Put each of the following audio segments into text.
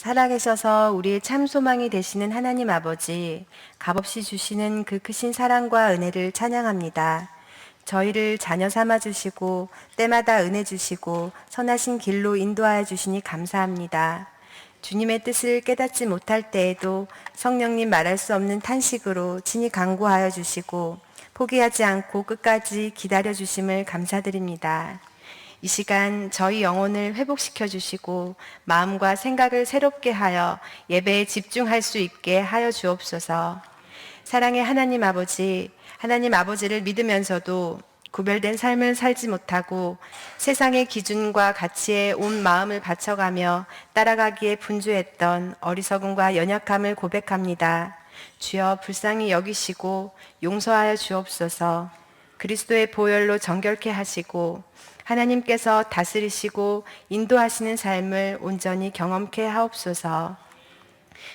살아계셔서 우리의 참 소망이 되시는 하나님 아버지, 값없이 주시는 그 크신 사랑과 은혜를 찬양합니다. 저희를 자녀 삼아 주시고 때마다 은혜 주시고 선하신 길로 인도하여 주시니 감사합니다. 주님의 뜻을 깨닫지 못할 때에도 성령님 말할 수 없는 탄식으로 친히 간구하여 주시고 포기하지 않고 끝까지 기다려 주심을 감사드립니다. 이 시간 저희 영혼을 회복시켜 주시고 마음과 생각을 새롭게 하여 예배에 집중할 수 있게 하여 주옵소서. 사랑의 하나님 아버지를 믿으면서도 구별된 삶을 살지 못하고 세상의 기준과 가치에 온 마음을 바쳐가며 따라가기에 분주했던 어리석음과 연약함을 고백합니다. 주여 불쌍히 여기시고 용서하여 주옵소서. 그리스도의 보혈로 정결케 하시고 하나님께서 다스리시고 인도하시는 삶을 온전히 경험케 하옵소서.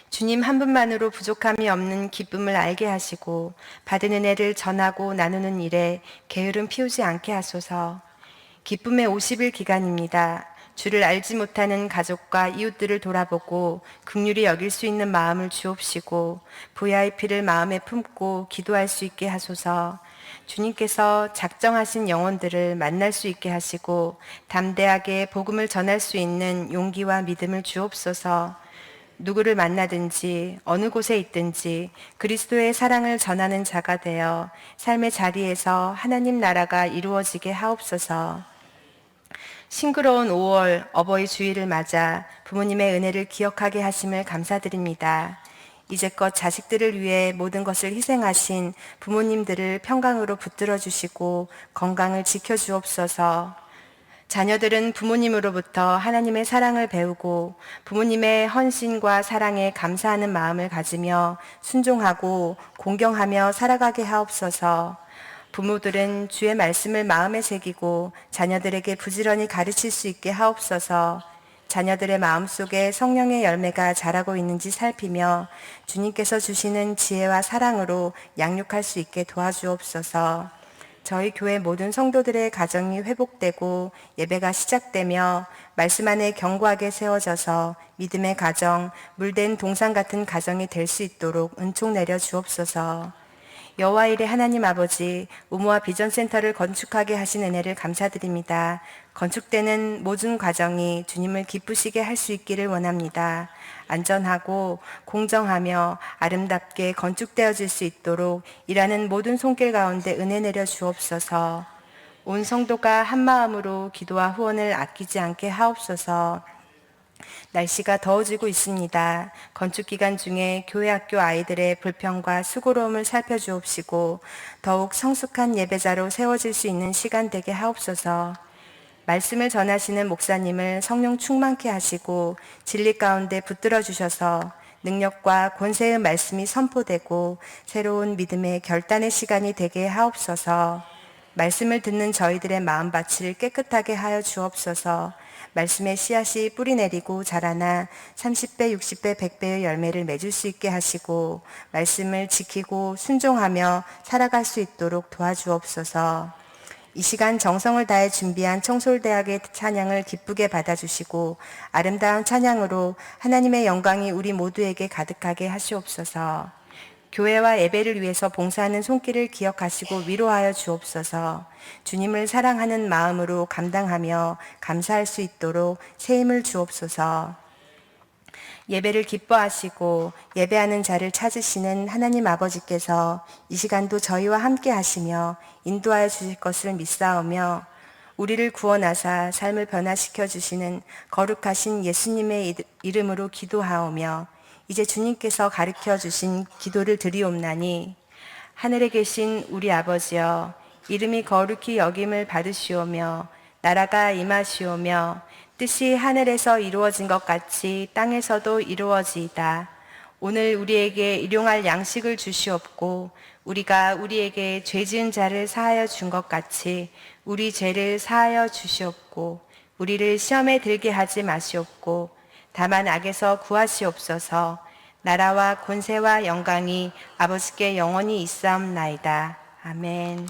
주님 한 분만으로 부족함이 없는 기쁨을 알게 하시고 받은 은혜를 전하고 나누는 일에 게으름 피우지 않게 하소서. 기쁨의 50일 기간입니다. 주를 알지 못하는 가족과 이웃들을 돌아보고 긍휼히 여길 수 있는 마음을 주옵시고 VIP를 마음에 품고 기도할 수 있게 하소서. 주님께서 작정하신 영혼들을 만날 수 있게 하시고 담대하게 복음을 전할 수 있는 용기와 믿음을 주옵소서. 누구를 만나든지 어느 곳에 있든지 그리스도의 사랑을 전하는 자가 되어 삶의 자리에서 하나님 나라가 이루어지게 하옵소서. 싱그러운 5월 어버이 주일을 맞아 부모님의 은혜를 기억하게 하심을 감사드립니다. 이제껏 자식들을 위해 모든 것을 희생하신 부모님들을 평강으로 붙들어 주시고 건강을 지켜 주옵소서. 자녀들은 부모님으로부터 하나님의 사랑을 배우고 부모님의 헌신과 사랑에 감사하는 마음을 가지며 순종하고 공경하며 살아가게 하옵소서. 부모들은 주의 말씀을 마음에 새기고 자녀들에게 부지런히 가르칠 수 있게 하옵소서. 자녀들의 마음속에 성령의 열매가 자라고 있는지 살피며 주님께서 주시는 지혜와 사랑으로 양육할 수 있게 도와주옵소서. 저희 교회 모든 성도들의 가정이 회복되고 예배가 시작되며 말씀 안에 견고하게 세워져서 믿음의 가정, 물된 동산 같은 가정이 될 수 있도록 은총 내려 주옵소서. 여호와 일의 하나님 아버지, 우모와 비전센터를 건축하게 하신 은혜를 감사드립니다. 건축되는 모든 과정이 주님을 기쁘시게 할 수 있기를 원합니다. 안전하고 공정하며 아름답게 건축되어질 수 있도록 일하는 모든 손길 가운데 은혜 내려 주옵소서. 온 성도가 한 마음으로 기도와 후원을 아끼지 않게 하옵소서. 날씨가 더워지고 있습니다. 건축 기간 중에 교회 학교 아이들의 불평과 수고로움을 살펴주옵시고 더욱 성숙한 예배자로 세워질 수 있는 시간 되게 하옵소서. 말씀을 전하시는 목사님을 성령 충만케 하시고 진리 가운데 붙들어 주셔서 능력과 권세의 말씀이 선포되고 새로운 믿음의 결단의 시간이 되게 하옵소서. 말씀을 듣는 저희들의 마음밭을 깨끗하게 하여 주옵소서. 말씀의 씨앗이 뿌리 내리고 자라나 30배, 60배, 100배의 열매를 맺을 수 있게 하시고 말씀을 지키고 순종하며 살아갈 수 있도록 도와주옵소서. 이 시간 정성을 다해 준비한 청솔대학의 찬양을 기쁘게 받아주시고 아름다운 찬양으로 하나님의 영광이 우리 모두에게 가득하게 하시옵소서. 교회와 예배를 위해서 봉사하는 손길을 기억하시고 위로하여 주옵소서. 주님을 사랑하는 마음으로 감당하며 감사할 수 있도록 새 힘을 주옵소서. 예배를 기뻐하시고 예배하는 자를 찾으시는 하나님 아버지께서 이 시간도 저희와 함께 하시며 인도하여 주실 것을 믿사오며 우리를 구원하사 삶을 변화시켜 주시는 거룩하신 예수님의 이름으로 기도하오며 이제 주님께서 가르쳐 주신 기도를 드리옵나니 하늘에 계신 우리 아버지여 이름이 거룩히 여김을 받으시오며 나라가 임하시오며 뜻이 하늘에서 이루어진 것 같이 땅에서도 이루어지이다. 오늘 우리에게 일용할 양식을 주시옵고 우리가 우리에게 죄 지은 자를 사하여 준 것 같이 우리 죄를 사하여 주시옵고 우리를 시험에 들게 하지 마시옵고 다만 악에서 구하시옵소서. 나라와 권세와 영광이 아버지께 영원히 있사옵나이다. 아멘.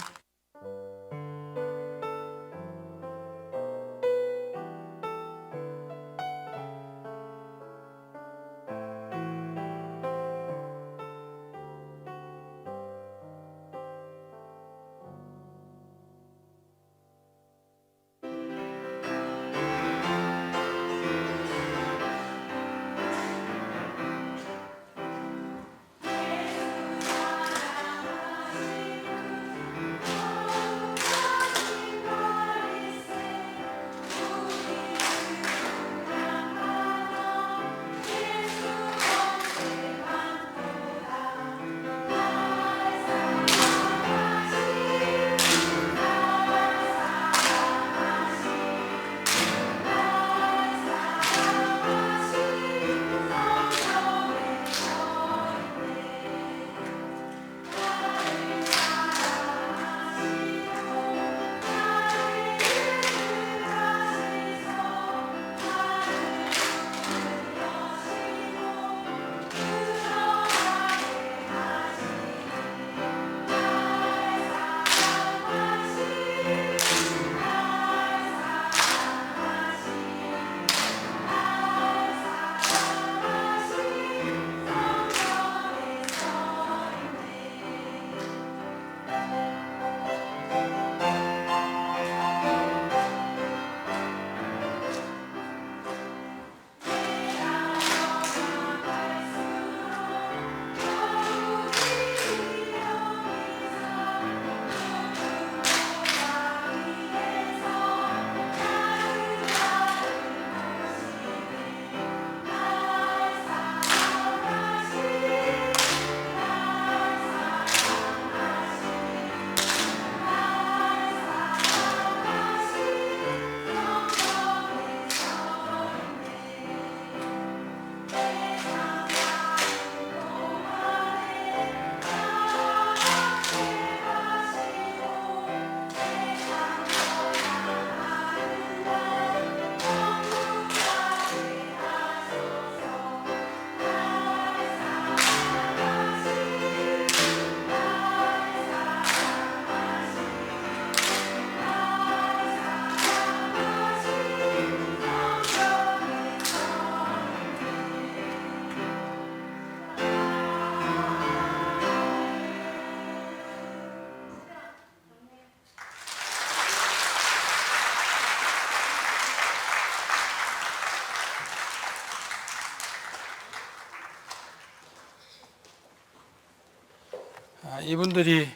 이분들이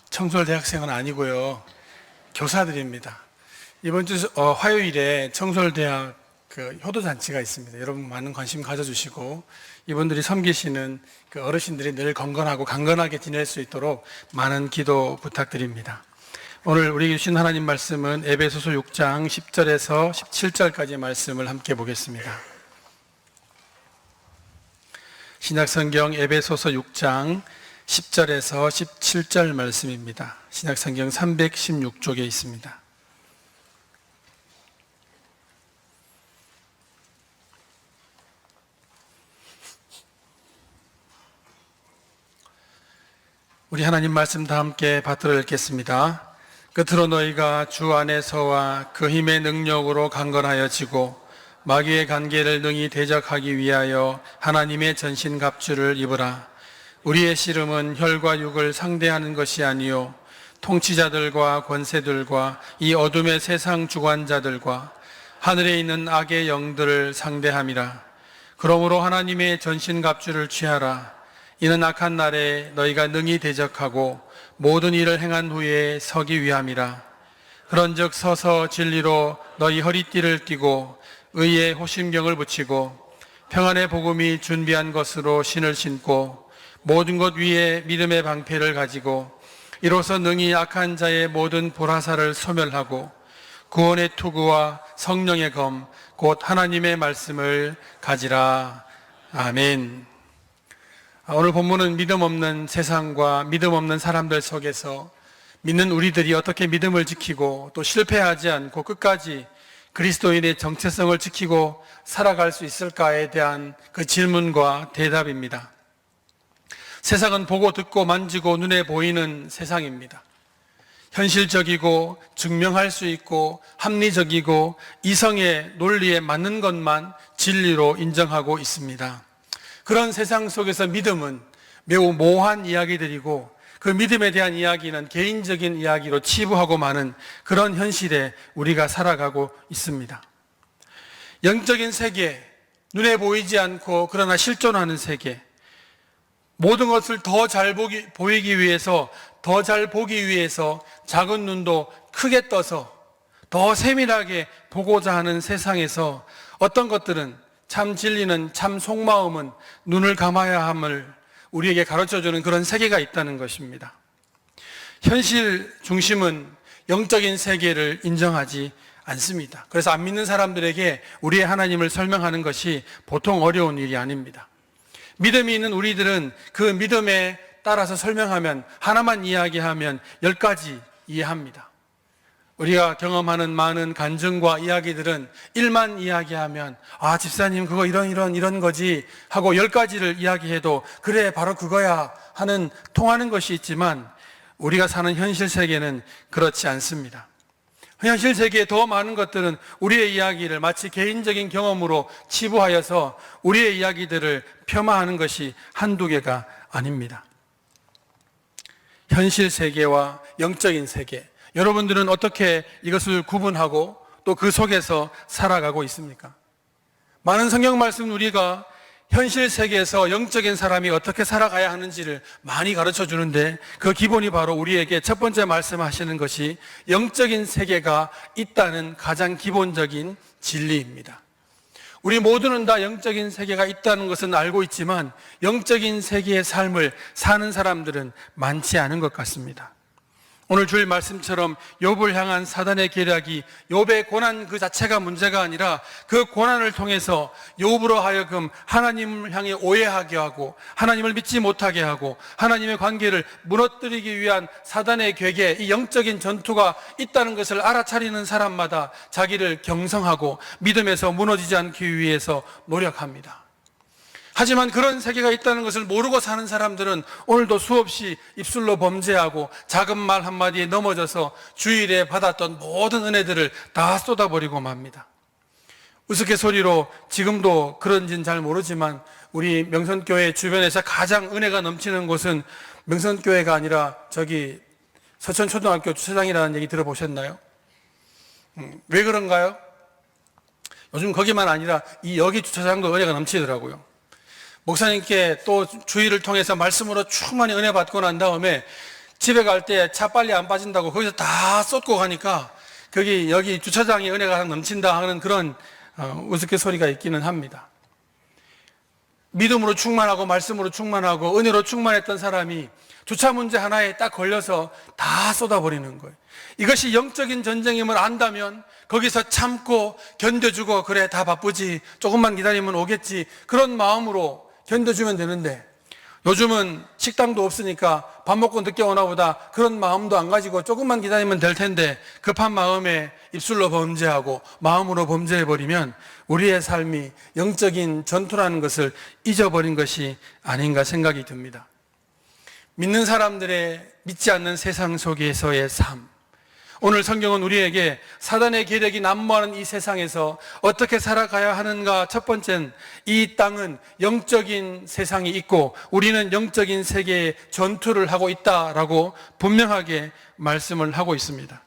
청솔 대학생은 아니고요. 교사들입니다. 이번 주 화요일에 청솔대학 효도잔치가 있습니다. 여러분 많은 관심 가져주시고 이분들이 섬기시는 그 어르신들이 늘 건강하고 강건하게 지낼 수 있도록 많은 기도 부탁드립니다. 오늘 우리에게 주신 하나님 말씀은 에베소서 6장 10절에서 17절까지의 말씀을 함께 보겠습니다. 신약성경 에베소서 6장 10절에서 17절 말씀입니다. 신약성경 316쪽에 있습니다. 우리 하나님 말씀 다 함께 받들어 읽겠습니다. 끝으로 너희가 주 안에서와 그 힘의 능력으로 강건하여지고 마귀의 관계를 능히 대적하기 위하여 하나님의 전신갑주를 입으라. 우리의 씨름은 혈과 육을 상대하는 것이 아니요 통치자들과 권세들과 이 어둠의 세상 주관자들과 하늘에 있는 악의 영들을 상대함이라. 그러므로 하나님의 전신갑주를 취하라. 이는 악한 날에 너희가 능히 대적하고 모든 일을 행한 후에 서기 위함이라. 그런즉 서서 진리로 너희 허리띠를 띠고 의의 호심경을 붙이고 평안의 복음이 준비한 것으로 신을 신고 모든 것 위에 믿음의 방패를 가지고 이로써 능히 악한 자의 모든 보라사를 소멸하고 구원의 투구와 성령의 검 곧 하나님의 말씀을 가지라. 아멘. 오늘 본문은 믿음 없는 세상과 믿음 없는 사람들 속에서 믿는 우리들이 어떻게 믿음을 지키고 또 실패하지 않고 끝까지 그리스도인의 정체성을 지키고 살아갈 수 있을까에 대한 그 질문과 대답입니다. 세상은 보고 듣고 만지고 눈에 보이는 세상입니다. 현실적이고 증명할 수 있고 합리적이고 이성의 논리에 맞는 것만 진리로 인정하고 있습니다. 그런 세상 속에서 믿음은 매우 모호한 이야기들이고 그 믿음에 대한 이야기는 개인적인 이야기로 치부하고 마는 그런 현실에 우리가 살아가고 있습니다. 영적인 세계, 눈에 보이지 않고 그러나 실존하는 세계, 모든 것을 더 잘 보이기 위해서, 더 잘 보기 위해서 작은 눈도 크게 떠서 더 세밀하게 보고자 하는 세상에서 어떤 것들은 참 진리는, 참 속마음은 눈을 감아야 함을 우리에게 가르쳐주는 그런 세계가 있다는 것입니다. 현실 중심은 영적인 세계를 인정하지 않습니다. 그래서 안 믿는 사람들에게 우리의 하나님을 설명하는 것이 보통 어려운 일이 아닙니다. 믿음이 있는 우리들은 그 믿음에 따라서 설명하면, 하나만 이야기하면 10가지 이해합니다. 우리가 경험하는 많은 간증과 이야기들은 일만 이야기하면 집사님 그거 이런 거지 하고 10가지를 이야기해도 그래 바로 그거야 하는 통하는 것이 있지만 우리가 사는 현실 세계는 그렇지 않습니다. 현실 세계에 더 많은 것들은 우리의 이야기를 마치 개인적인 경험으로 치부하여서 우리의 이야기들을 폄하하는 것이 한두 개가 아닙니다. 현실 세계와 영적인 세계, 여러분들은 어떻게 이것을 구분하고 또 그 속에서 살아가고 있습니까? 많은 성경 말씀 우리가 현실 세계에서 영적인 사람이 어떻게 살아가야 하는지를 많이 가르쳐 주는데 그 기본이 바로 우리에게 첫 번째 말씀하시는 것이 영적인 세계가 있다는 가장 기본적인 진리입니다. 우리 모두는 다 영적인 세계가 있다는 것은 알고 있지만 영적인 세계의 삶을 사는 사람들은 많지 않은 것 같습니다. 오늘 주일 말씀처럼 욥을 향한 사단의 계략이 욥의 고난 그 자체가 문제가 아니라 그 고난을 통해서 욥으로 하여금 하나님을 향해 오해하게 하고 하나님을 믿지 못하게 하고 하나님의 관계를 무너뜨리기 위한 사단의 괴계, 이 영적인 전투가 있다는 것을 알아차리는 사람마다 자기를 경성하고 믿음에서 무너지지 않기 위해서 노력합니다. 하지만 그런 세계가 있다는 것을 모르고 사는 사람들은 오늘도 수없이 입술로 범죄하고 작은 말 한마디에 넘어져서 주일에 받았던 모든 은혜들을 다 쏟아버리고 맙니다. 우스갯소리로 지금도 그런지는 잘 모르지만 우리 명선교회 주변에서 가장 은혜가 넘치는 곳은 명선교회가 아니라 저기 서천초등학교 주차장이라는 얘기 들어보셨나요? 왜 그런가요? 요즘 거기만 아니라 이 여기 주차장도 은혜가 넘치더라고요. 목사님께 또 주의를 통해서 말씀으로 충만히 은혜 받고 난 다음에 집에 갈 때 차 빨리 안 빠진다고 거기서 다 쏟고 가니까 여기 주차장에 은혜가 넘친다 하는 그런 우스갯소리가 있기는 합니다. 믿음으로 충만하고 말씀으로 충만하고 은혜로 충만했던 사람이 주차 문제 하나에 딱 걸려서 다 쏟아버리는 거예요. 이것이 영적인 전쟁임을 안다면 거기서 참고 견뎌주고, 그래 다 바쁘지 조금만 기다리면 오겠지, 그런 마음으로 견뎌주면 되는데, 요즘은 식당도 없으니까 밥 먹고 늦게 오나 보다 그런 마음도 안 가지고 조금만 기다리면 될 텐데 급한 마음에 입술로 범죄하고 마음으로 범죄해버리면 우리의 삶이 영적인 전투라는 것을 잊어버린 것이 아닌가 생각이 듭니다. 믿는 사람들의 믿지 않는 세상 속에서의 삶, 오늘 성경은 우리에게 사단의 계략이 난무하는 이 세상에서 어떻게 살아가야 하는가. 첫 번째는 이 땅은 영적인 세상이 있고 우리는 영적인 세계에 전투를 하고 있다라고 분명하게 말씀을 하고 있습니다.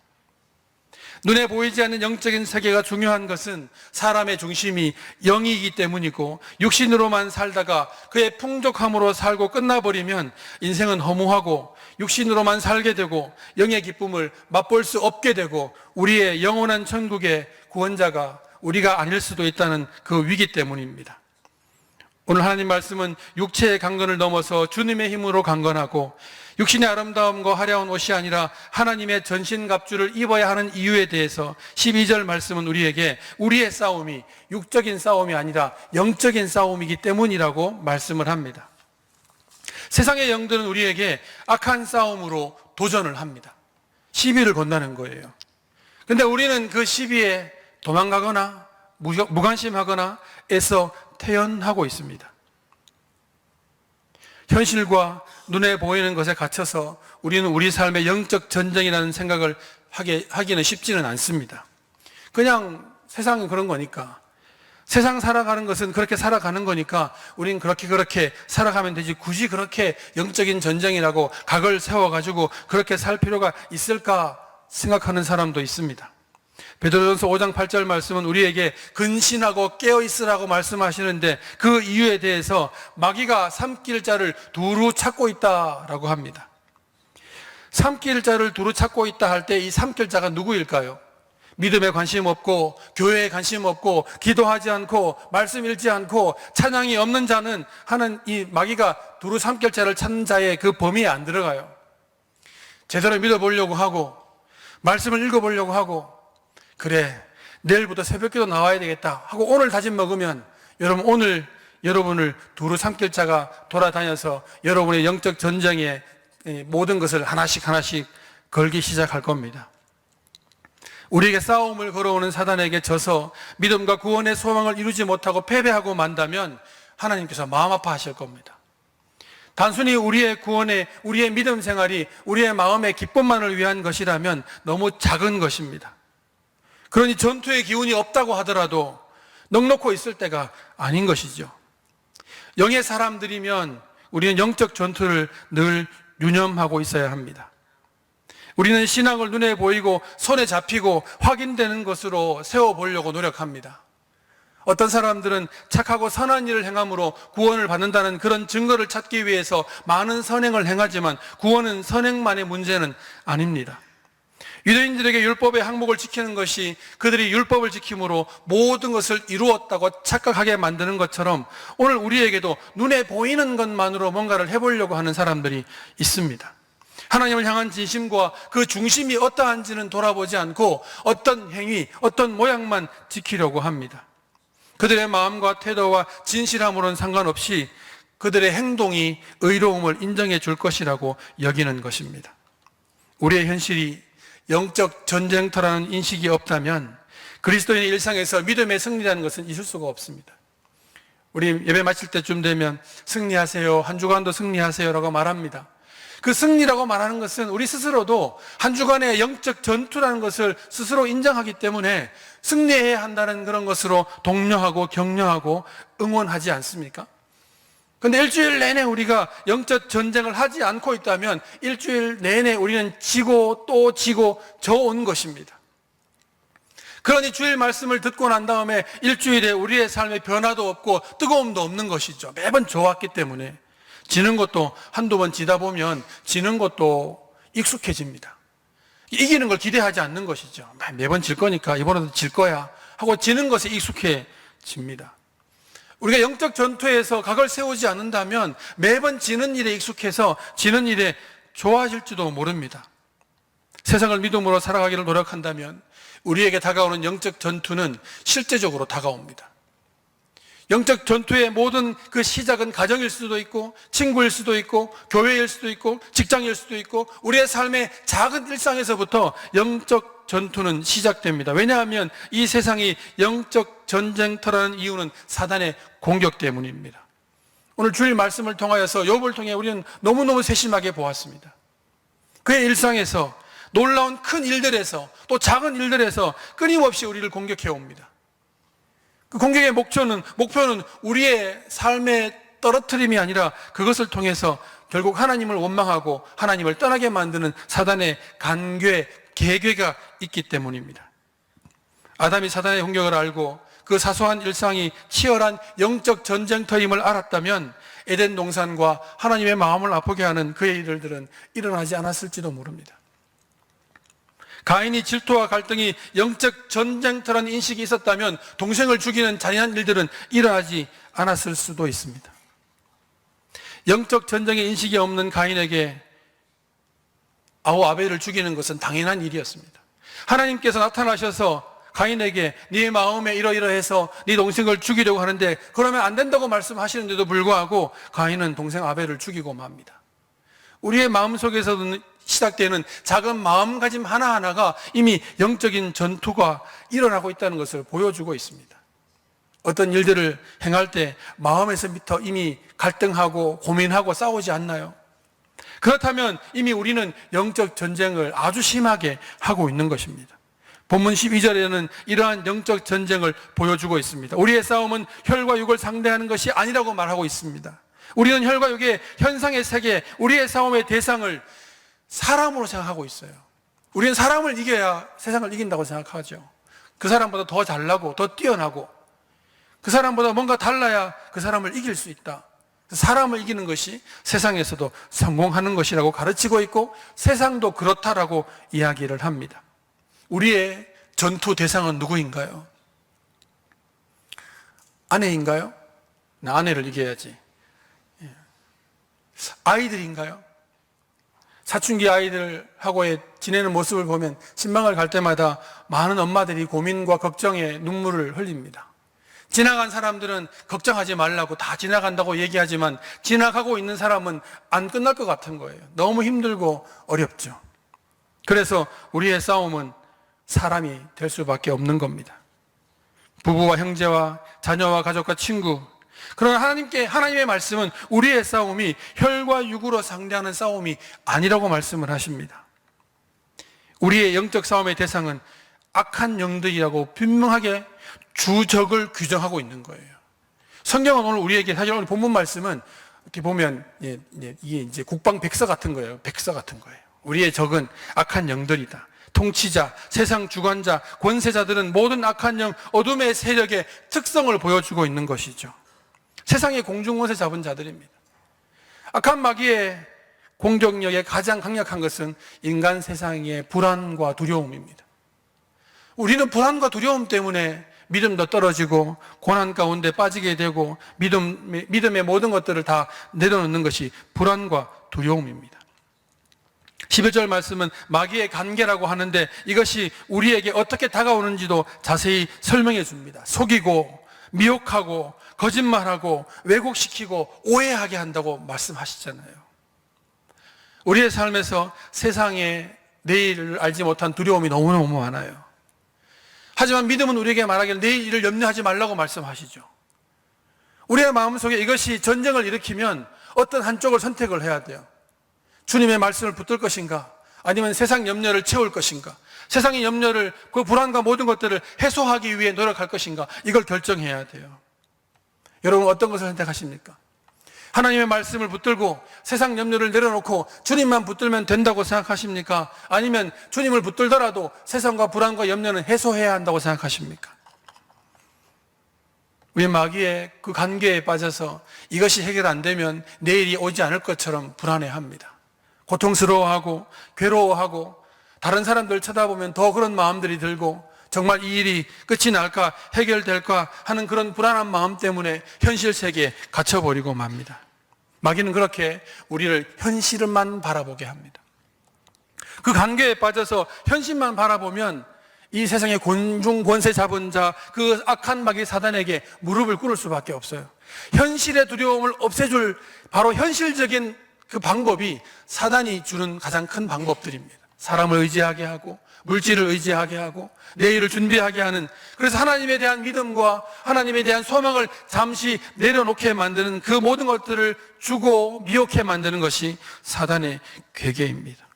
눈에 보이지 않는 영적인 세계가 중요한 것은 사람의 중심이 영이기 때문이고, 육신으로만 살다가 그의 풍족함으로 살고 끝나버리면 인생은 허무하고 육신으로만 살게 되고 영의 기쁨을 맛볼 수 없게 되고 우리의 영원한 천국의 구원자가 우리가 아닐 수도 있다는 그 위기 때문입니다. 오늘 하나님 말씀은 육체의 강건을 넘어서 주님의 힘으로 강건하고 육신의 아름다움과 화려한 옷이 아니라 하나님의 전신갑주를 입어야 하는 이유에 대해서 12절 말씀은 우리에게 우리의 싸움이 육적인 싸움이 아니라 영적인 싸움이기 때문이라고 말씀을 합니다. 세상의 영들은 우리에게 악한 싸움으로 도전을 합니다. 시비를 건다는 거예요. 그런데 우리는 그 시비에 도망가거나 무관심하거나 애써 태연하고 있습니다. 현실과 눈에 보이는 것에 갇혀서 우리는 우리 삶의 영적 전쟁이라는 생각을 하기는 쉽지는 않습니다. 그냥 세상이 그런 거니까, 세상 살아가는 것은 그렇게 살아가는 거니까 우린 그렇게 살아가면 되지, 굳이 그렇게 영적인 전쟁이라고 각을 세워가지고 그렇게 살 필요가 있을까 생각하는 사람도 있습니다. 베드로전서 5장 8절 말씀은 우리에게 근신하고 깨어있으라고 말씀하시는데 그 이유에 대해서 마귀가 삼킬 자를 두루 찾고 있다라고 합니다. 삼킬 자를 두루 찾고 있다 할 때 이 삼킬 자가 누구일까요? 믿음에 관심 없고 교회에 관심 없고 기도하지 않고 말씀 읽지 않고 찬양이 없는 자는 하는 이 마귀가 두루 삼킬 자를 찾는 자의 그 범위에 안 들어가요. 제대로 믿어보려고 하고 말씀을 읽어보려고 하고, 그래 내일부터 새벽기도 나와야 되겠다 하고 오늘 다짐 먹으면 여러분 오늘 여러분을 두루 삼킬 자가 돌아다녀서 여러분의 영적 전쟁에 모든 것을 하나씩 걸기 시작할 겁니다. 우리에게 싸움을 걸어오는 사단에게 져서 믿음과 구원의 소망을 이루지 못하고 패배하고 만다면 하나님께서 마음 아파하실 겁니다. 단순히 우리의 구원에, 우리의 믿음 생활이 우리의 마음의 기쁨만을 위한 것이라면 너무 작은 것입니다. 그러니 전투의 기운이 없다고 하더라도 넉넉히 있을 때가 아닌 것이죠. 영의 사람들이면 우리는 영적 전투를 늘 유념하고 있어야 합니다. 우리는 신앙을 눈에 보이고 손에 잡히고 확인되는 것으로 세워보려고 노력합니다. 어떤 사람들은 착하고 선한 일을 행함으로 구원을 받는다는 그런 증거를 찾기 위해서 많은 선행을 행하지만 구원은 선행만의 문제는 아닙니다. 유대인들에게 율법의 항목을 지키는 것이 그들이 율법을 지킴으로 모든 것을 이루었다고 착각하게 만드는 것처럼 오늘 우리에게도 눈에 보이는 것만으로 뭔가를 해보려고 하는 사람들이 있습니다. 하나님을 향한 진심과 그 중심이 어떠한지는 돌아보지 않고 어떤 행위, 어떤 모양만 지키려고 합니다. 그들의 마음과 태도와 진실함으로는 상관없이 그들의 행동이 의로움을 인정해 줄 것이라고 여기는 것입니다. 우리의 현실이 영적 전쟁터라는 인식이 없다면 그리스도인의 일상에서 믿음의 승리라는 것은 있을 수가 없습니다. 우리 예배 마칠 때쯤 되면 승리하세요, 한 주간도 승리하세요라고 말합니다. 그 승리라고 말하는 것은 우리 스스로도 한 주간의 영적 전투라는 것을 스스로 인정하기 때문에 승리해야 한다는 그런 것으로 독려하고 격려하고 응원하지 않습니까? 그런데 일주일 내내 우리가 영적 전쟁을 하지 않고 있다면 일주일 내내 우리는 지고 또 지고 져온 것입니다. 그러니 주일 말씀을 듣고 난 다음에 일주일에 우리의 삶에 변화도 없고 뜨거움도 없는 것이죠. 매번 좋았기 때문에. 지는 것도 한두 번 지다 보면 지는 것도 익숙해집니다. 이기는 걸 기대하지 않는 것이죠. 매번 질 거니까 이번에도 질 거야 하고 지는 것에 익숙해집니다. 우리가 영적 전투에서 각을 세우지 않는다면 매번 지는 일에 익숙해서 지는 일에 좋아질지도 모릅니다. 세상을 믿음으로 살아가기를 노력한다면 우리에게 다가오는 영적 전투는 실제적으로 다가옵니다. 영적 전투의 모든 그 시작은 가정일 수도 있고 친구일 수도 있고 교회일 수도 있고 직장일 수도 있고 우리의 삶의 작은 일상에서부터 영적 전투는 시작됩니다. 왜냐하면 이 세상이 영적 전쟁터라는 이유는 사단의 공격 때문입니다. 오늘 주일 말씀을 통하여서 욥을 통해 우리는 너무너무 세심하게 보았습니다. 그의 일상에서 놀라운 큰 일들에서 또 작은 일들에서 끊임없이 우리를 공격해 옵니다. 그 공격의 목표는 우리의 삶의 떨어뜨림이 아니라 그것을 통해서 결국 하나님을 원망하고 하나님을 떠나게 만드는 사단의 간괴, 계괴가 있기 때문입니다. 아담이 사단의 공격을 알고 그 사소한 일상이 치열한 영적 전쟁터임을 알았다면 에덴 동산과 하나님의 마음을 아프게 하는 그의 일들은 일어나지 않았을지도 모릅니다. 가인이 질투와 갈등이 영적 전쟁터라는 인식이 있었다면 동생을 죽이는 잔인한 일들은 일어나지 않았을 수도 있습니다. 영적 전쟁의 인식이 없는 가인에게 아우 아벨을 죽이는 것은 당연한 일이었습니다. 하나님께서 나타나셔서 가인에게 네 마음에 이러이러해서 네 동생을 죽이려고 하는데 그러면 안 된다고 말씀하시는데도 불구하고 가인은 동생 아벨을 죽이고 맙니다. 우리의 마음속에서도 시작되는 작은 마음가짐 하나하나가 이미 영적인 전투가 일어나고 있다는 것을 보여주고 있습니다. 어떤 일들을 행할 때 마음에서부터 이미 갈등하고 고민하고 싸우지 않나요? 그렇다면 이미 우리는 영적 전쟁을 아주 심하게 하고 있는 것입니다. 본문 12절에는 이러한 영적 전쟁을 보여주고 있습니다. 우리의 싸움은 혈과 육을 상대하는 것이 아니라고 말하고 있습니다. 우리는 혈과 육의 현상의 세계, 우리의 싸움의 대상을 사람으로 생각하고 있어요. 우리는 사람을 이겨야 세상을 이긴다고 생각하죠. 그 사람보다 더 잘나고 더 뛰어나고 그 사람보다 뭔가 달라야 그 사람을 이길 수 있다. 사람을 이기는 것이 세상에서도 성공하는 것이라고 가르치고 있고 세상도 그렇다라고 이야기를 합니다. 우리의 전투 대상은 누구인가요? 아내인가요? 나 아내를 이겨야지. 아이들인가요? 사춘기 아이들하고의 지내는 모습을 보면 신방을 갈 때마다 많은 엄마들이 고민과 걱정에 눈물을 흘립니다. 지나간 사람들은 걱정하지 말라고 다 지나간다고 얘기하지만 지나가고 있는 사람은 안 끝날 것 같은 거예요. 너무 힘들고 어렵죠. 그래서 우리의 싸움은 사람이 될 수밖에 없는 겁니다. 부부와 형제와 자녀와 가족과 친구. 그러나 하나님의 말씀은 우리의 싸움이 혈과 육으로 상대하는 싸움이 아니라고 말씀을 하십니다. 우리의 영적 싸움의 대상은 악한 영들이라고 분명하게 주적을 규정하고 있는 거예요. 성경은 오늘 우리에게 사실 오늘 본문 말씀은 이렇게 보면 이게 이제 국방 백서 같은 거예요. 백서 같은 거예요. 우리의 적은 악한 영들이다. 통치자, 세상 주관자, 권세자들은 모든 악한 영, 어둠의 세력의 특성을 보여주고 있는 것이죠. 세상의 공중권세 잡은 자들입니다. 악한 마귀의 공격력에 가장 강력한 것은 인간 세상의 불안과 두려움입니다. 우리는 불안과 두려움 때문에 믿음도 떨어지고 고난 가운데 빠지게 되고 믿음의 모든 것들을 다 내려놓는 것이 불안과 두려움입니다. 11절 말씀은 마귀의 관계라고 하는데 이것이 우리에게 어떻게 다가오는지도 자세히 설명해 줍니다. 속이고 미혹하고 거짓말하고 왜곡시키고 오해하게 한다고 말씀하시잖아요. 우리의 삶에서 세상의 내일을 알지 못한 두려움이 너무너무 많아요. 하지만 믿음은 우리에게 말하기를 내일 일을 염려하지 말라고 말씀하시죠. 우리의 마음속에 이것이 전쟁을 일으키면 어떤 한쪽을 선택을 해야 돼요. 주님의 말씀을 붙들 것인가? 아니면 세상 염려를 채울 것인가? 세상의 염려를, 그 불안과 모든 것들을 해소하기 위해 노력할 것인가? 이걸 결정해야 돼요. 여러분 어떤 것을 선택하십니까? 하나님의 말씀을 붙들고 세상 염려를 내려놓고 주님만 붙들면 된다고 생각하십니까? 아니면 주님을 붙들더라도 세상과 불안과 염려는 해소해야 한다고 생각하십니까? 우리 마귀의 그 관계에 빠져서 이것이 해결 안 되면 내일이 오지 않을 것처럼 불안해합니다. 고통스러워하고 괴로워하고 다른 사람들 쳐다보면 더 그런 마음들이 들고 정말 이 일이 끝이 날까 해결될까 하는 그런 불안한 마음 때문에 현실 세계에 갇혀버리고 맙니다. 마귀는 그렇게 우리를 현실만 바라보게 합니다. 그 관계에 빠져서 현실만 바라보면 이 세상의 곤중 권세 잡은 자, 그 악한 마귀 사단에게 무릎을 꿇을 수밖에 없어요. 현실의 두려움을 없애줄 바로 현실적인 그 방법이 사단이 주는 가장 큰 방법들입니다. 사람을 의지하게 하고 물질을 의지하게 하고 내일을 준비하게 하는, 그래서 하나님에 대한 믿음과 하나님에 대한 소망을 잠시 내려놓게 만드는 그 모든 것들을 주고 미혹해 만드는 것이 사단의 괴계입니다.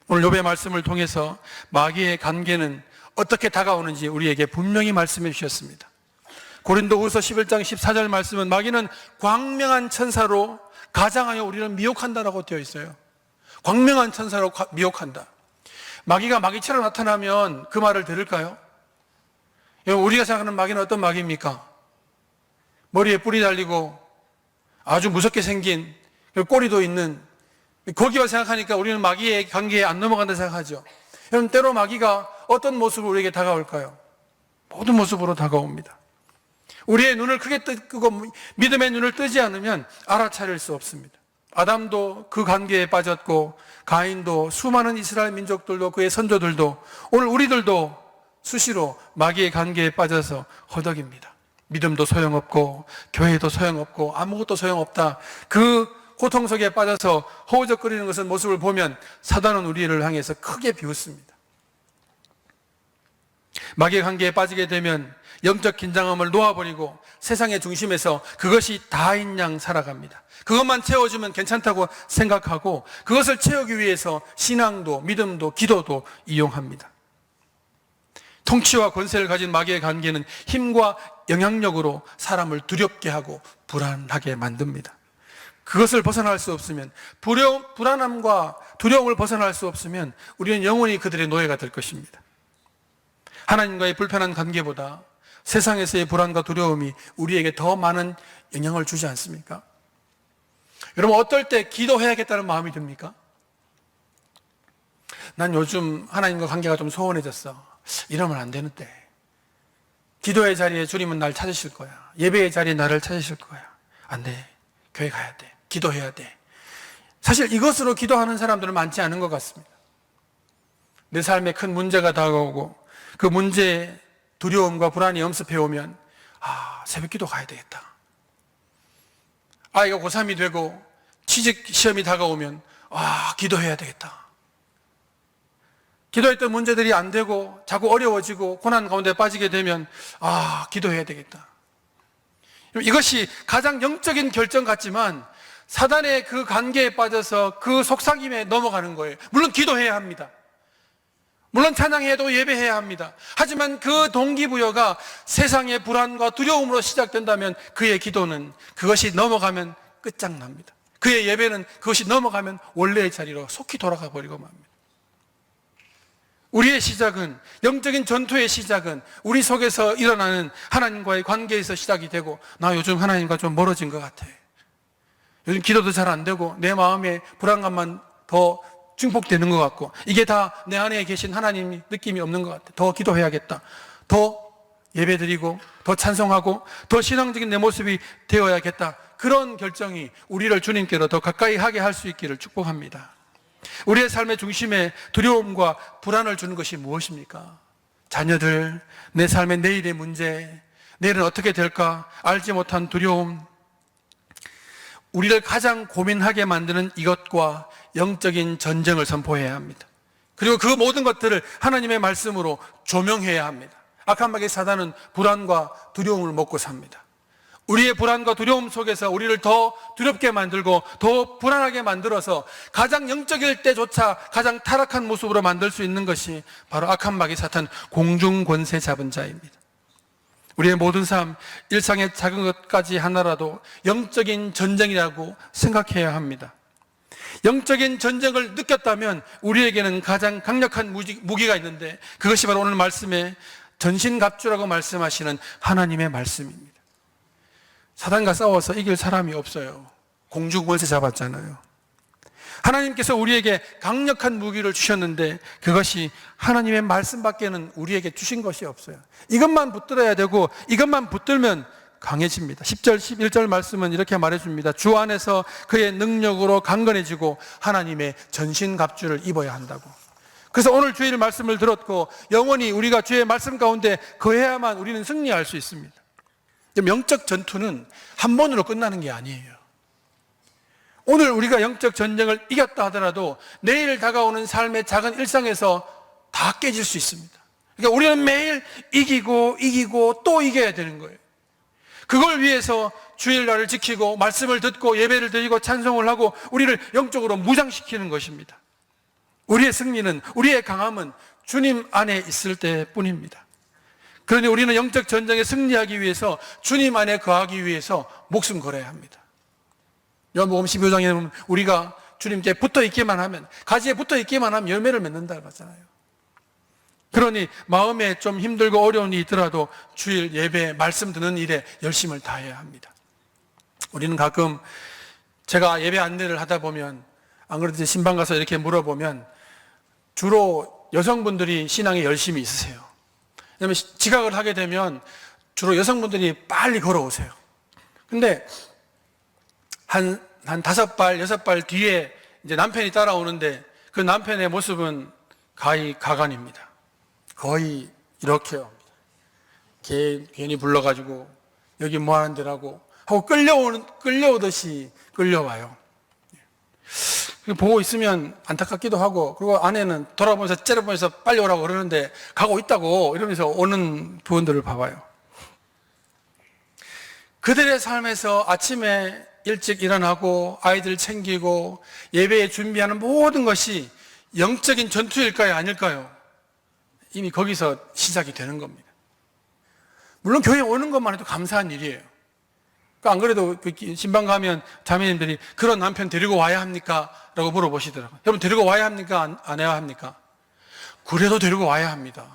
오늘 욥의 말씀을 통해서 마귀의 관계는 어떻게 다가오는지 우리에게 분명히 말씀해 주셨습니다. 고린도후서 11장 14절 말씀은 마귀는 광명한 천사로 가장하여 우리를 미혹한다라고 되어 있어요. 광명한 천사로 미혹한다. 마귀가 마귀처럼 나타나면 그 말을 들을까요? 우리가 생각하는 마귀는 어떤 마귀입니까? 머리에 뿔이 달리고 아주 무섭게 생긴 꼬리도 있는, 거기와 생각하니까 우리는 마귀의 관계에 안 넘어간다 생각하죠. 여러분, 때로 마귀가 어떤 모습으로 우리에게 다가올까요? 모든 모습으로 다가옵니다. 우리의 눈을 크게 뜨고 믿음의 눈을 뜨지 않으면 알아차릴 수 없습니다. 아담도 그 관계에 빠졌고 가인도 수많은 이스라엘 민족들도 그의 선조들도 오늘 우리들도 수시로 마귀의 관계에 빠져서 허덕입니다. 믿음도 소용없고 교회도 소용없고 아무것도 소용없다. 그 고통 속에 빠져서 허우적거리는 것은 모습을 보면 사단은 우리를 향해서 크게 비웃습니다. 마귀의 관계에 빠지게 되면 영적 긴장함을 놓아버리고 세상의 중심에서 그것이 다인 양 살아갑니다. 그것만 채워주면 괜찮다고 생각하고 그것을 채우기 위해서 신앙도 믿음도 기도도 이용합니다. 통치와 권세를 가진 마귀의 관계는 힘과 영향력으로 사람을 두렵게 하고 불안하게 만듭니다. 그것을 벗어날 수 없으면, 불안함과 두려움을 벗어날 수 없으면 우리는 영원히 그들의 노예가 될 것입니다. 하나님과의 불편한 관계보다 세상에서의 불안과 두려움이 우리에게 더 많은 영향을 주지 않습니까? 여러분, 어떨 때 기도해야겠다는 마음이 듭니까? 난 요즘 하나님과 관계가 좀 소원해졌어. 이러면 안 되는데. 기도의 자리에 주님은 날 찾으실 거야. 예배의 자리에 나를 찾으실 거야. 안 돼. 교회 가야 돼. 기도해야 돼. 사실 이것으로 기도하는 사람들은 많지 않은 것 같습니다. 내 삶에 큰 문제가 다가오고 그 문제에 두려움과 불안이 엄습해 오면 새벽 기도 가야 되겠다. 아이가 고3이 되고 취직 시험이 다가오면 기도해야 되겠다. 기도했던 문제들이 안 되고 자꾸 어려워지고 고난 가운데 빠지게 되면 기도해야 되겠다. 이것이 가장 영적인 결정 같지만 사단의 그 관계에 빠져서 그 속삭임에 넘어가는 거예요. 물론 기도해야 합니다. 물론 찬양해도 예배해야 합니다. 하지만 그 동기부여가 세상의 불안과 두려움으로 시작된다면 그의 기도는 그것이 넘어가면 끝장납니다. 그의 예배는 그것이 넘어가면 원래의 자리로 속히 돌아가 버리고 맙니다. 우리의 시작은, 영적인 전투의 시작은 우리 속에서 일어나는 하나님과의 관계에서 시작이 되고, 나 요즘 하나님과 좀 멀어진 것 같아. 요즘 기도도 잘 안 되고 내 마음의 불안감만 더 증폭되는 것 같고, 이게 다 내 안에 계신 하나님 느낌이 없는 것 같아. 더 기도해야겠다. 더 예배드리고 더 찬송하고 더 신앙적인 내 모습이 되어야겠다. 그런 결정이 우리를 주님께로 더 가까이 하게 할 수 있기를 축복합니다. 우리의 삶의 중심에 두려움과 불안을 주는 것이 무엇입니까? 자녀들, 내 삶의 내일의 문제, 내일은 어떻게 될까 알지 못한 두려움. 우리를 가장 고민하게 만드는 이것과 영적인 전쟁을 선포해야 합니다. 그리고 그 모든 것들을 하나님의 말씀으로 조명해야 합니다. 악한 마귀 사단은 불안과 두려움을 먹고 삽니다. 우리의 불안과 두려움 속에서 우리를 더 두렵게 만들고 더 불안하게 만들어서 가장 영적일 때조차 가장 타락한 모습으로 만들 수 있는 것이 바로 악한 마귀 사탄 공중 권세 잡은 자입니다. 우리의 모든 삶, 일상의 작은 것까지 하나라도 영적인 전쟁이라고 생각해야 합니다. 영적인 전쟁을 느꼈다면 우리에게는 가장 강력한 무기가 있는데, 그것이 바로 오늘 말씀에 전신갑주라고 말씀하시는 하나님의 말씀입니다. 사단과 싸워서 이길 사람이 없어요. 공중월세 잡았잖아요. 하나님께서 우리에게 강력한 무기를 주셨는데 그것이 하나님의 말씀밖에는 우리에게 주신 것이 없어요. 이것만 붙들어야 되고 이것만 붙들면 강해집니다. 10절, 11절 말씀은 이렇게 말해줍니다. 주 안에서 그의 능력으로 강건해지고 하나님의 전신갑주를 입어야 한다고. 그래서 오늘 주일 말씀을 들었고 영원히 우리가 주의 말씀 가운데 거해야만 우리는 승리할 수 있습니다. 영적 전투는 한 번으로 끝나는 게 아니에요. 오늘 우리가 영적 전쟁을 이겼다 하더라도 내일 다가오는 삶의 작은 일상에서 다 깨질 수 있습니다. 그러니까 우리는 매일 이기고 또 이겨야 되는 거예요. 그걸 위해서 주일날을 지키고 말씀을 듣고 예배를 드리고 찬송을 하고 우리를 영적으로 무장시키는 것입니다. 우리의 승리는, 우리의 강함은 주님 안에 있을 때뿐입니다. 그러니 우리는 영적 전쟁에 승리하기 위해서 주님 안에 거하기 위해서 목숨 걸어야 합니다. 요한복음 12장에 보면 우리가 주님께 붙어 있기만 하면, 가지에 붙어 있기만 하면 열매를 맺는다고 하잖아요. 그러니 마음에 좀 힘들고 어려운 일이 있더라도 주일 예배, 말씀 듣는 일에 열심을 다해야 합니다. 우리는 가끔 제가 예배 안내를 하다 보면, 안 그래도 신방 가서 이렇게 물어보면 주로 여성분들이 신앙에 열심히 있으세요. 왜냐하면 지각을 하게 되면 주로 여성분들이 빨리 걸어오세요. 근데 한 5발, 6발 뒤에 이제 남편이 따라오는데 그 남편의 모습은 가히 가관입니다. 거의 이렇게 옵니다. 괜히 불러가지고 여기 뭐 하는 데라고 하고 끌려오듯이 끌려와요. 보고 있으면 안타깝기도 하고, 그리고 아내는 돌아보면서 째려보면서 빨리 오라고 그러는데 가고 있다고 이러면서 오는 부분들을 봐봐요. 그들의 삶에서 아침에 일찍 일어나고 아이들 챙기고 예배에 준비하는 모든 것이 영적인 전투일까요? 아닐까요? 이미 거기서 시작이 되는 겁니다. 물론 교회에 오는 것만 해도 감사한 일이에요. 안 그래도 신방 가면 자매님들이 그런 남편 데리고 와야 합니까? 라고 물어보시더라고요. 여러분, 데리고 와야 합니까? 안 해야 합니까? 그래도 데리고 와야 합니다.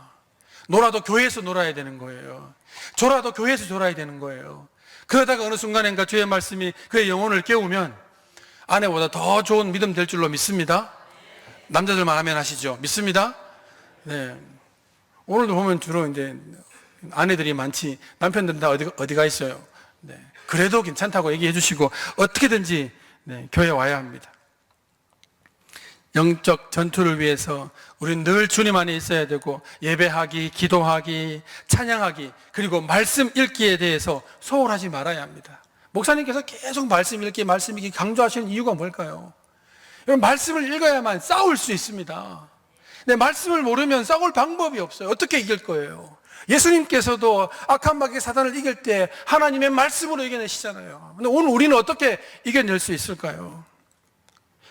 놀아도 교회에서 놀아야 되는 거예요. 졸아도 교회에서 졸아야 되는 거예요. 그러다가 어느 순간인가 주의 말씀이 그의 영혼을 깨우면 아내보다 더 좋은 믿음 될 줄로 믿습니다. 남자들만 하면 하시죠. 믿습니다. 네. 오늘도 보면 주로 이제 아내들이 많지, 남편들은 다 어디가 있어요. 네. 그래도 괜찮다고 얘기해 주시고 어떻게든지 교회에 와야 합니다. 영적 전투를 위해서 우리는 늘 주님 안에 있어야 되고 예배하기, 기도하기, 찬양하기, 그리고 말씀 읽기에 대해서 소홀하지 말아야 합니다. 목사님께서 계속 말씀 읽기 강조하시는 이유가 뭘까요? 여러분, 말씀을 읽어야만 싸울 수 있습니다. 근데 말씀을 모르면 싸울 방법이 없어요. 어떻게 이길 거예요? 예수님께서도 악한 마귀 사단을 이길 때 하나님의 말씀으로 이겨내시잖아요. 근데 오늘 우리는 어떻게 이겨낼 수 있을까요?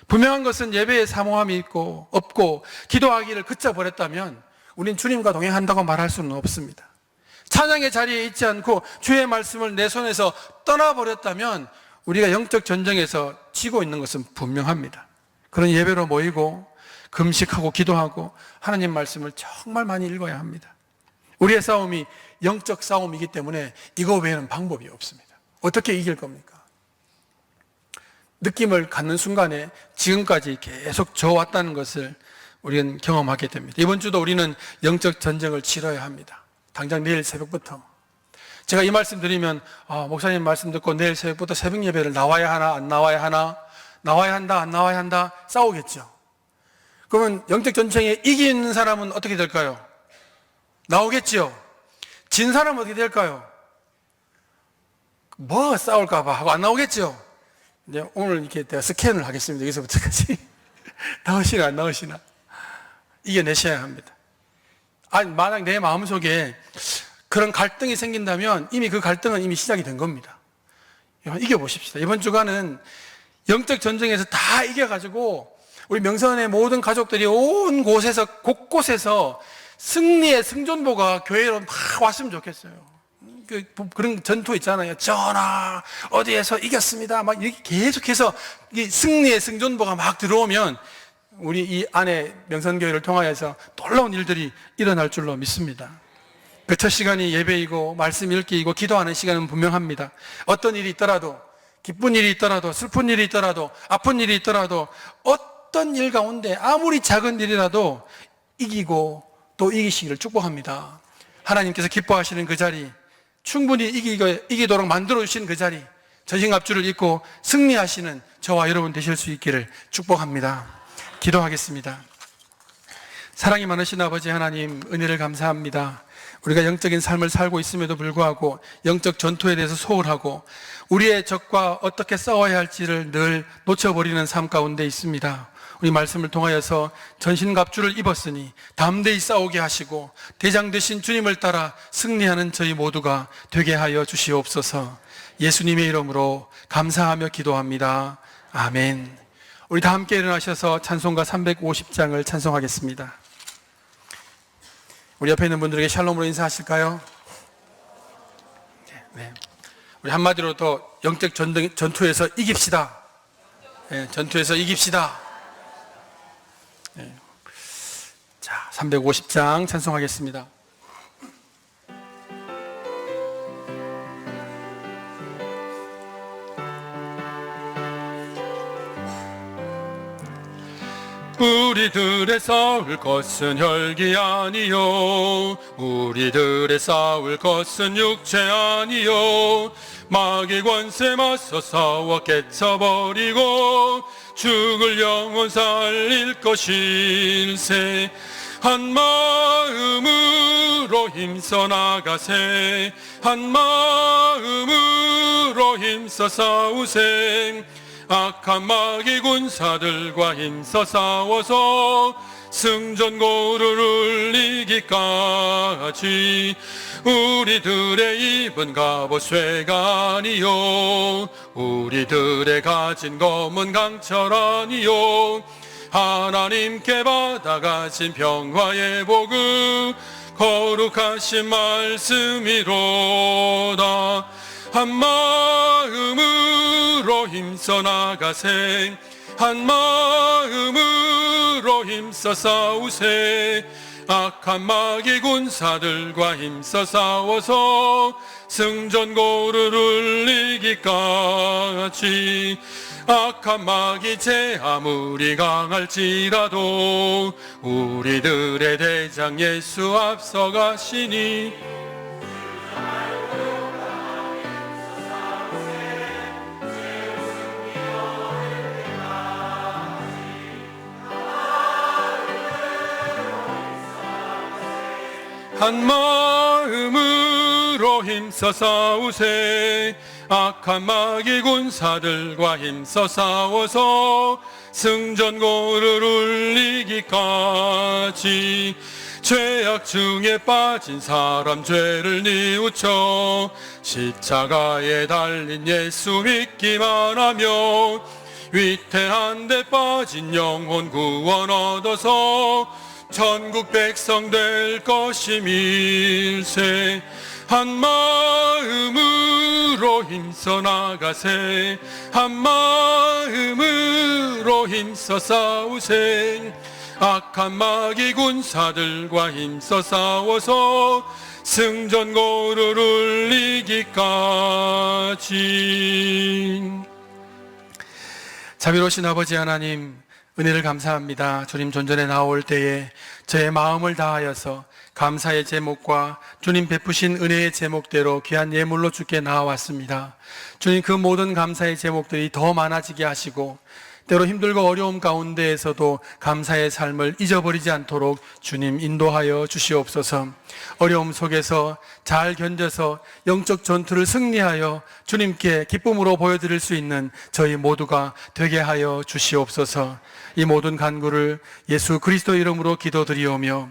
분명한 것은 예배에 사모함이 없고 기도하기를 그쳐버렸다면 우린 주님과 동행한다고 말할 수는 없습니다. 찬양의 자리에 있지 않고 주의 말씀을 내 손에서 떠나버렸다면 우리가 영적 전쟁에서 지고 있는 것은 분명합니다. 그런 예배로 모이고 금식하고 기도하고 하나님 말씀을 정말 많이 읽어야 합니다. 우리의 싸움이 영적 싸움이기 때문에 이거 외에는 방법이 없습니다. 어떻게 이길 겁니까? 느낌을 갖는 순간에 지금까지 계속 져왔다는 것을 우리는 경험하게 됩니다. 이번 주도 우리는 영적 전쟁을 치러야 합니다. 당장 내일 새벽부터. 제가 이 말씀 드리면 목사님 말씀 듣고 내일 새벽부터 새벽 예배를 나와야 하나 안 나와야 하나, 나와야 한다 안 나와야 한다 싸우겠죠. 그러면 영적 전쟁에 이기는 사람은 어떻게 될까요? 나오겠죠. 진 사람은 어떻게 될까요? 뭐 싸울까 봐 하고 안 나오겠죠. 이제 오늘 이렇게 내가 스캔을 하겠습니다. 여기서부터까지. 나오시나 안 나오시나. 이겨내셔야 합니다. 아니, 만약 내 마음속에 그런 갈등이 생긴다면 이미 그 갈등은 이미 시작이 된 겁니다. 이겨보십시다. 이번 주간은 영적 전쟁에서 다 이겨가지고 우리 명선의 모든 가족들이 온 곳곳에서 승리의 승전보가 교회로 막 왔으면 좋겠어요. 그런 전투 있잖아요. 전하, 어디에서 이겼습니다. 막 이렇게 계속해서 이 승리의 승전보가 막 들어오면 우리 이 안에 명선교회를 통하여서 놀라운 일들이 일어날 줄로 믿습니다. 그 첫 시간이 예배이고 말씀 읽기이고 기도하는 시간은 분명합니다. 어떤 일이 있더라도, 기쁜 일이 있더라도, 슬픈 일이 있더라도, 아픈 일이 있더라도, 어떤 일 가운데 아무리 작은 일이라도 이기고 또 이기시기를 축복합니다. 하나님께서 기뻐하시는 그 자리, 충분히 이기도록 만들어주신 그 자리, 전신갑주를 입고 승리하시는 저와 여러분 되실 수 있기를 축복합니다. 기도하겠습니다. 사랑이 많으신 아버지 하나님, 은혜를 감사합니다. 우리가 영적인 삶을 살고 있음에도 불구하고 영적 전투에 대해서 소홀하고 우리의 적과 어떻게 싸워야 할지를 늘 놓쳐버리는 삶 가운데 있습니다. 우리 말씀을 통하여서 전신갑주를 입었으니 담대히 싸우게 하시고 대장 되신 주님을 따라 승리하는 저희 모두가 되게 하여 주시옵소서. 예수님의 이름으로 감사하며 기도합니다. 아멘. 우리 다 함께 일어나셔서 찬송가 350장을 찬송하겠습니다. 우리 옆에 있는 분들에게 샬롬으로 인사하실까요? 네. 우리 한마디로 더 영적 전투에서 이깁시다. 네, 전투에서 이깁시다. 네. 자, 350장 찬송하겠습니다. 우리들의 싸울 것은 혈기 아니요, 우리들의 싸울 것은 육체 아니요, 마귀 권세 맞서 싸워 깨쳐버리고 죽을 영혼 살릴 것일세. 한 마음으로 힘써 나가세, 한 마음으로 힘써 싸우세. 악한 마귀 군사들과 힘써 싸워서 승전고를 이기까지. 우리들의 입은 갑옷 쇠가 아니요, 우리들의 가진 검은 강철 아니요, 하나님께 받아가신 평화의 복음 거룩하신 말씀이로다. 한 마음으로 힘써 나가세, 한 마음으로 힘써 싸우세. 악한 마귀 군사들과 힘써 싸워서 승전고를 이기까지. 악한 마귀 제 아무리 강할지라도 우리들의 대장 예수 앞서가시니. 한 마음으로 힘써 싸우세. 악한 마귀 군사들과 힘써 싸워서 승전고를 이기까지. 죄악 중에 빠진 사람 죄를 뉘우쳐 십자가에 달린 예수 믿기만 하며 위태한 데 빠진 영혼 구원 얻어서 천국 백성 될 것임일세. 한 마음으로 힘써 나가세, 한 마음으로 힘써 싸우세. 악한 마귀 군사들과 힘써 싸워서 승전고를 이기까지. 자비로우신 아버지 하나님, 은혜를 감사합니다. 주님 존전에 나올 때에 저의 마음을 다하여서 감사의 제목과 주님 베푸신 은혜의 제목대로 귀한 예물로 주께 나아왔습니다. 주님, 그 모든 감사의 제목들이 더 많아지게 하시고 때로 힘들고 어려움 가운데에서도 감사의 삶을 잊어버리지 않도록 주님 인도하여 주시옵소서. 어려움 속에서 잘 견뎌서 영적 전투를 승리하여 주님께 기쁨으로 보여드릴 수 있는 저희 모두가 되게 하여 주시옵소서. 이 모든 간구를 예수 그리스도 이름으로 기도드리오며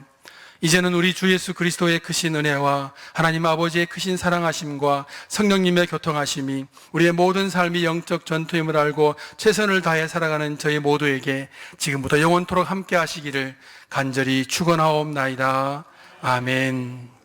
이제는 우리 주 예수 그리스도의 크신 은혜와 하나님 아버지의 크신 사랑하심과 성령님의 교통하심이 우리의 모든 삶이 영적 전투임을 알고 최선을 다해 살아가는 저희 모두에게 지금부터 영원토록 함께 하시기를 간절히 축원하옵나이다. 아멘.